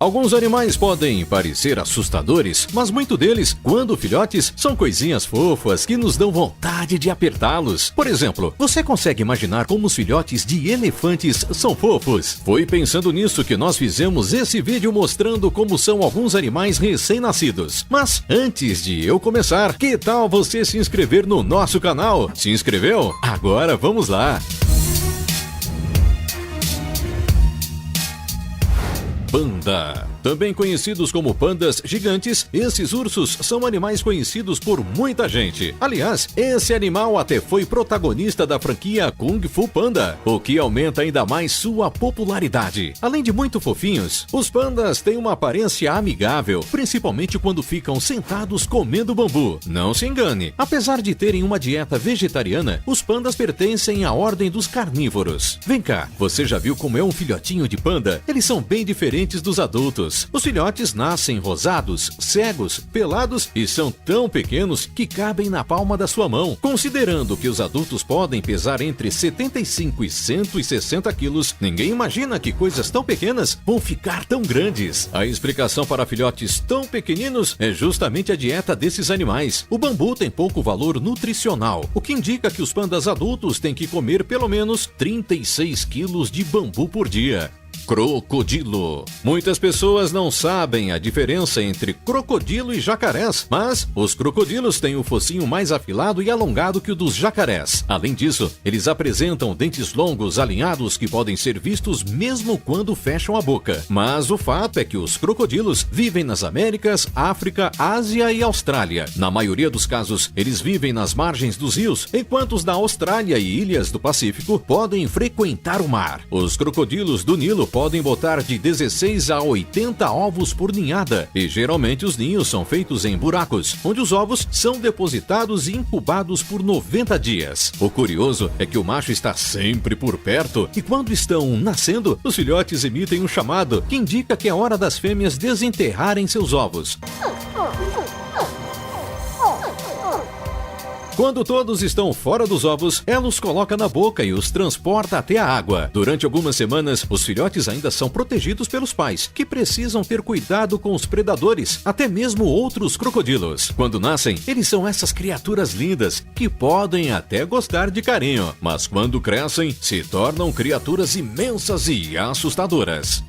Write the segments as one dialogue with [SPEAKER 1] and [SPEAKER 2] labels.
[SPEAKER 1] Alguns animais podem parecer assustadores, mas muitos deles, quando filhotes, são coisinhas fofas que nos dão vontade de apertá-los. Por exemplo, você consegue imaginar como os filhotes de elefantes são fofos? Foi pensando nisso que nós fizemos esse vídeo mostrando como são alguns animais recém-nascidos. Mas antes de eu começar, que tal você se inscrever no nosso canal? Se inscreveu? Agora vamos lá! Panda. Também conhecidos como pandas gigantes, esses ursos são animais conhecidos por muita gente. Aliás, esse animal até foi protagonista da franquia Kung Fu Panda, o que aumenta ainda mais sua popularidade. Além de muito fofinhos, os pandas têm uma aparência amigável, principalmente quando ficam sentados comendo bambu. Não se engane, apesar de terem uma dieta vegetariana, os pandas pertencem à ordem dos carnívoros. Vem cá, você já viu como é um filhotinho de panda? Eles são bem diferentes dos adultos. Os filhotes nascem rosados, cegos, pelados e são tão pequenos que cabem na palma da sua mão. Considerando que os adultos podem pesar entre 75 e 160 quilos, ninguém imagina que coisas tão pequenas vão ficar tão grandes. A explicação para filhotes tão pequeninos é justamente a dieta desses animais. O bambu tem pouco valor nutricional, o que indica que os pandas adultos têm que comer pelo menos 36 quilos de bambu por dia. Crocodilo. Muitas pessoas não sabem a diferença entre crocodilo e jacarés, mas os crocodilos têm o focinho mais afilado e alongado que o dos jacarés. Além disso, eles apresentam dentes longos alinhados que podem ser vistos mesmo quando fecham a boca. Mas o fato é que os crocodilos vivem nas Américas, África, Ásia e Austrália. Na maioria dos casos, eles vivem nas margens dos rios, enquanto os da Austrália e ilhas do Pacífico podem frequentar o mar. Os crocodilos do Nilo podem botar de 16 a 80 ovos por ninhada, e geralmente os ninhos são feitos em buracos, onde os ovos são depositados e incubados por 90 dias. O curioso é que o macho está sempre por perto, e quando estão nascendo, os filhotes emitem um chamado que indica que é hora das fêmeas desenterrarem seus ovos. Quando todos estão fora dos ovos, ela os coloca na boca e os transporta até a água. Durante algumas semanas, os filhotes ainda são protegidos pelos pais, que precisam ter cuidado com os predadores, até mesmo outros crocodilos. Quando nascem, eles são essas criaturas lindas, que podem até gostar de carinho, mas quando crescem, se tornam criaturas imensas e assustadoras.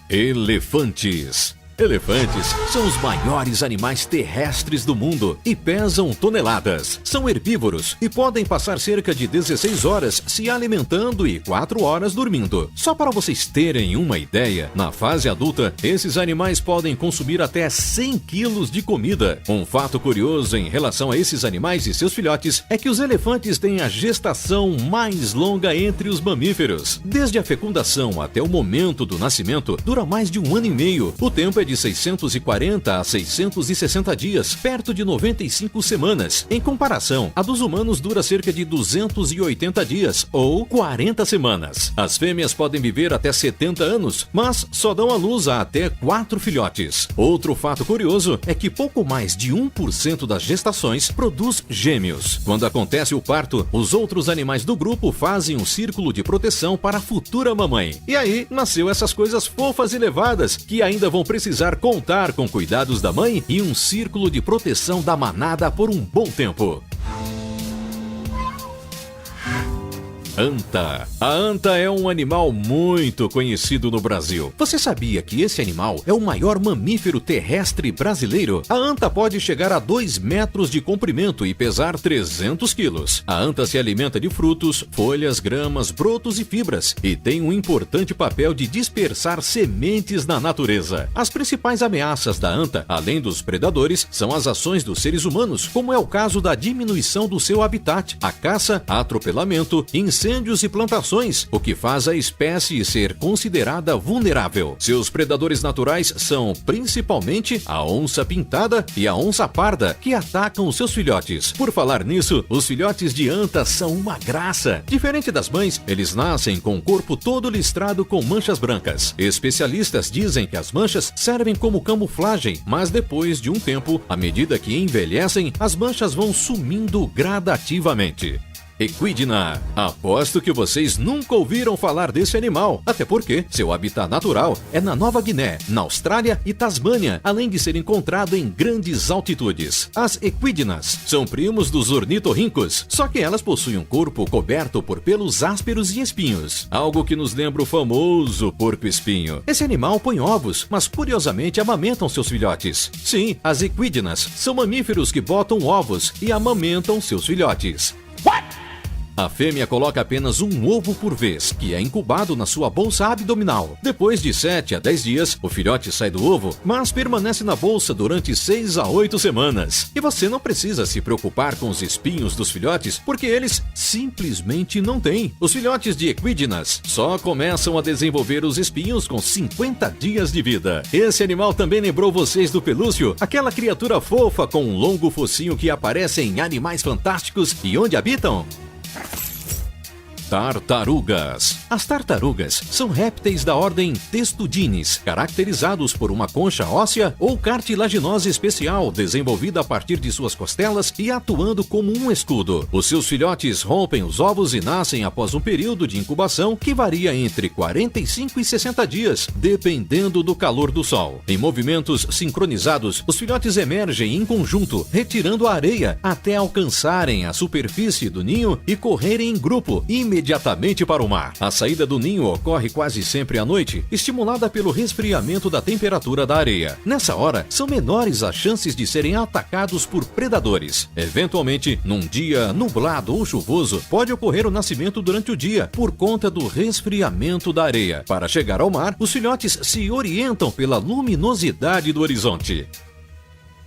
[SPEAKER 1] Elefantes. Elefantes são os maiores animais terrestres do mundo e pesam toneladas. São herbívoros e podem passar cerca de 16 horas se alimentando e 4 horas dormindo. Só para vocês terem uma ideia, na fase adulta, esses animais podem consumir até 100 quilos de comida. Um fato curioso em relação a esses animais e seus filhotes é que os elefantes têm a gestação mais longa entre os mamíferos. Desde a fecundação até o momento do nascimento, dura mais de 1 ano e meio. O tempo é de 640 a 660 dias, perto de 95 semanas. Em comparação, a dos humanos dura cerca de 280 dias, ou 40 semanas. As fêmeas podem viver até 70 anos, mas só dão à luz a até 4 filhotes. Outro fato curioso é que pouco mais de 1% das gestações produz gêmeos. Quando acontece o parto, os outros animais do grupo fazem um círculo de proteção para a futura mamãe. E aí, nasceu essas coisas fofas e levadas, que ainda vão precisar contar com cuidados da mãe e um círculo de proteção da manada por um bom tempo. Anta. A anta é um animal muito conhecido no Brasil. Você sabia que esse animal é o maior mamífero terrestre brasileiro? A anta pode chegar a 2 metros de comprimento e pesar 300 quilos. A anta se alimenta de frutos, folhas, gramas, brotos e fibras e tem um importante papel de dispersar sementes na natureza. As principais ameaças da anta, além dos predadores, são as ações dos seres humanos, como é o caso da diminuição do seu habitat, a caça, atropelamento, incêndios e plantações, o que faz a espécie ser considerada vulnerável. Seus predadores naturais são principalmente a onça pintada e a onça parda, que atacam os seus filhotes. Por falar nisso, os filhotes de anta são uma graça. Diferente das mães, eles nascem com o corpo todo listrado com manchas brancas. Especialistas dizem que as manchas servem como camuflagem, mas depois de um tempo, à medida que envelhecem, as manchas vão sumindo gradativamente. Equidna. Aposto que vocês nunca ouviram falar desse animal, até porque seu habitat natural é na Nova Guiné, na Austrália e Tasmânia, além de ser encontrado em grandes altitudes. As equidnas são primos dos ornitorrincos, só que elas possuem um corpo coberto por pelos ásperos e espinhos, algo que nos lembra o famoso porco-espinho. Esse animal põe ovos, mas curiosamente amamentam seus filhotes. Sim, as equidnas são mamíferos que botam ovos e amamentam seus filhotes. A fêmea coloca apenas um ovo por vez, que é incubado na sua bolsa abdominal. Depois de 7 a 10 dias, o filhote sai do ovo, mas permanece na bolsa durante 6 a 8 semanas. E você não precisa se preocupar com os espinhos dos filhotes, porque eles simplesmente não têm. Os filhotes de equidnas só começam a desenvolver os espinhos com 50 dias de vida. Esse animal também lembrou vocês do pelúcio, aquela criatura fofa com um longo focinho que aparece em Animais Fantásticos e onde habitam? Tartarugas. As tartarugas são répteis da ordem Testudines, caracterizados por uma concha óssea ou cartilaginosa especial desenvolvida a partir de suas costelas e atuando como um escudo. Os seus filhotes rompem os ovos e nascem após um período de incubação que varia entre 45 e 60 dias, dependendo do calor do sol. Em movimentos sincronizados, os filhotes emergem em conjunto, retirando a areia até alcançarem a superfície do ninho e correrem em grupo, imediatamente para o mar. A saída do ninho ocorre quase sempre à noite, estimulada pelo resfriamento da temperatura da areia. Nessa hora, são menores as chances de serem atacados por predadores. Eventualmente, num dia nublado ou chuvoso, pode ocorrer o nascimento durante o dia, por conta do resfriamento da areia. Para chegar ao mar, os filhotes se orientam pela luminosidade do horizonte.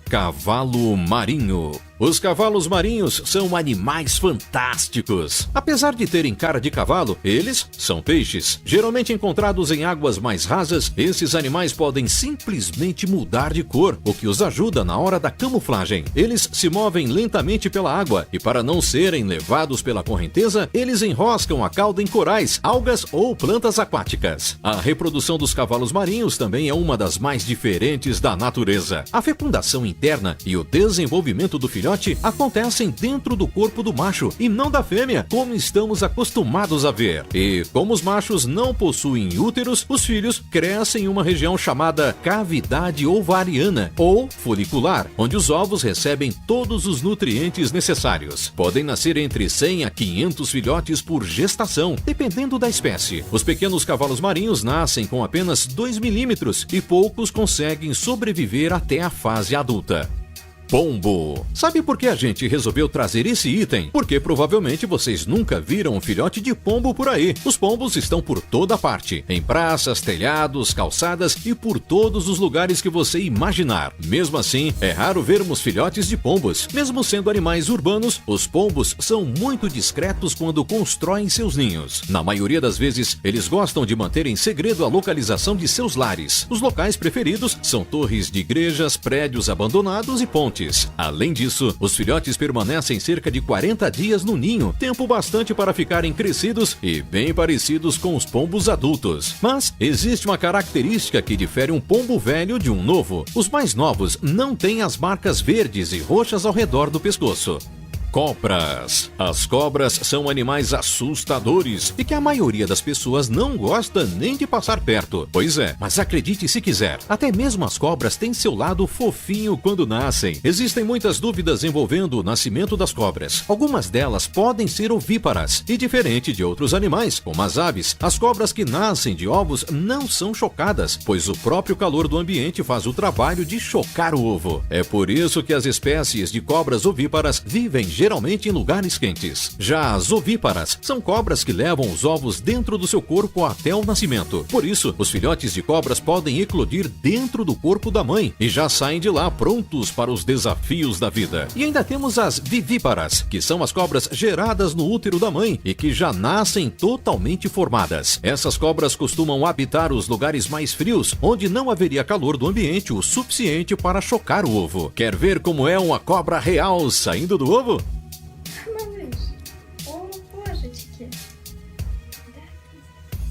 [SPEAKER 1] Cavalo marinho. Os cavalos marinhos são animais fantásticos. Apesar de terem cara de cavalo, eles são peixes. Geralmente encontrados em águas mais rasas, esses animais podem simplesmente mudar de cor, o que os ajuda na hora da camuflagem. Eles se movem lentamente pela água e, para não serem levados pela correnteza, eles enroscam a cauda em corais, algas ou plantas aquáticas. A reprodução dos cavalos marinhos também é uma das mais diferentes da natureza. A fecundação interna e o desenvolvimento do filhote acontecem dentro do corpo do macho e não da fêmea, como estamos acostumados a ver. E como os machos não possuem úteros, os filhos crescem em uma região chamada cavidade ovariana ou folicular, onde os ovos recebem todos os nutrientes necessários. Podem nascer entre 100 a 500 filhotes por gestação, dependendo da espécie. Os pequenos cavalos marinhos nascem com apenas 2 milímetros e poucos conseguem sobreviver até a fase adulta. Pombo. Sabe por que a gente resolveu trazer esse item? Porque provavelmente vocês nunca viram um filhote de pombo por aí. Os pombos estão por toda parte, em praças, telhados, calçadas e por todos os lugares que você imaginar. Mesmo assim, é raro vermos filhotes de pombos. Mesmo sendo animais urbanos, os pombos são muito discretos quando constroem seus ninhos. Na maioria das vezes, eles gostam de manter em segredo a localização de seus lares. Os locais preferidos são torres de igrejas, prédios abandonados e pontes. Além disso, os filhotes permanecem cerca de 40 dias no ninho, tempo bastante para ficarem crescidos e bem parecidos com os pombos adultos. Mas existe uma característica que difere um pombo velho de um novo. Os mais novos não têm as marcas verdes e roxas ao redor do pescoço. Cobras. As cobras são animais assustadores e que a maioria das pessoas não gosta nem de passar perto. Pois é, mas acredite se quiser, até mesmo as cobras têm seu lado fofinho quando nascem. Existem muitas dúvidas envolvendo o nascimento das cobras. Algumas delas podem ser ovíparas e, diferente de outros animais, como as aves, as cobras que nascem de ovos não são chocadas, pois o próprio calor do ambiente faz o trabalho de chocar o ovo. É por isso que as espécies de cobras ovíparas vivem geralmente em lugares quentes. Já as ovíparas são cobras que levam os ovos dentro do seu corpo até o nascimento. Por isso, os filhotes de cobras podem eclodir dentro do corpo da mãe e já saem de lá prontos para os desafios da vida. E ainda temos as vivíparas, que são as cobras geradas no útero da mãe e que já nascem totalmente formadas. Essas cobras costumam habitar os lugares mais frios, onde não haveria calor do ambiente o suficiente para chocar o ovo. Quer ver como é uma cobra real saindo do ovo?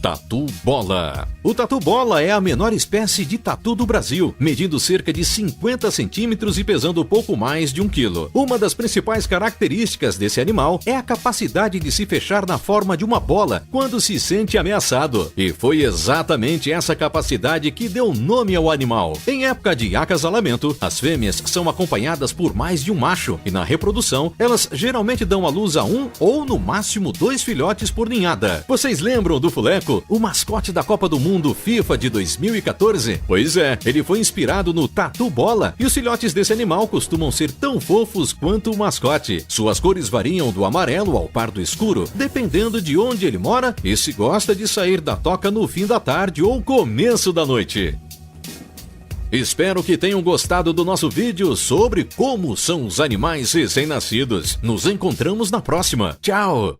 [SPEAKER 1] Tatu bola. O tatu bola é a menor espécie de tatu do Brasil, medindo cerca de 50 centímetros e pesando pouco mais de 1 quilo. Uma das principais características desse animal é a capacidade de se fechar na forma de uma bola quando se sente ameaçado. E foi exatamente essa capacidade que deu nome ao animal. Em época de acasalamento, as fêmeas são acompanhadas por mais de um macho e na reprodução, elas geralmente dão à luz a 1 ou no máximo 2 filhotes por ninhada. Vocês lembram do Fuleco, o mascote da Copa do Mundo FIFA de 2014? Pois é, ele foi inspirado no tatu bola e os filhotes desse animal costumam ser tão fofos quanto o mascote. Suas cores variam do amarelo ao pardo escuro, dependendo de onde ele mora e se gosta de sair da toca no fim da tarde ou começo da noite. Espero que tenham gostado do nosso vídeo sobre como são os animais recém-nascidos. Nos encontramos na próxima. Tchau!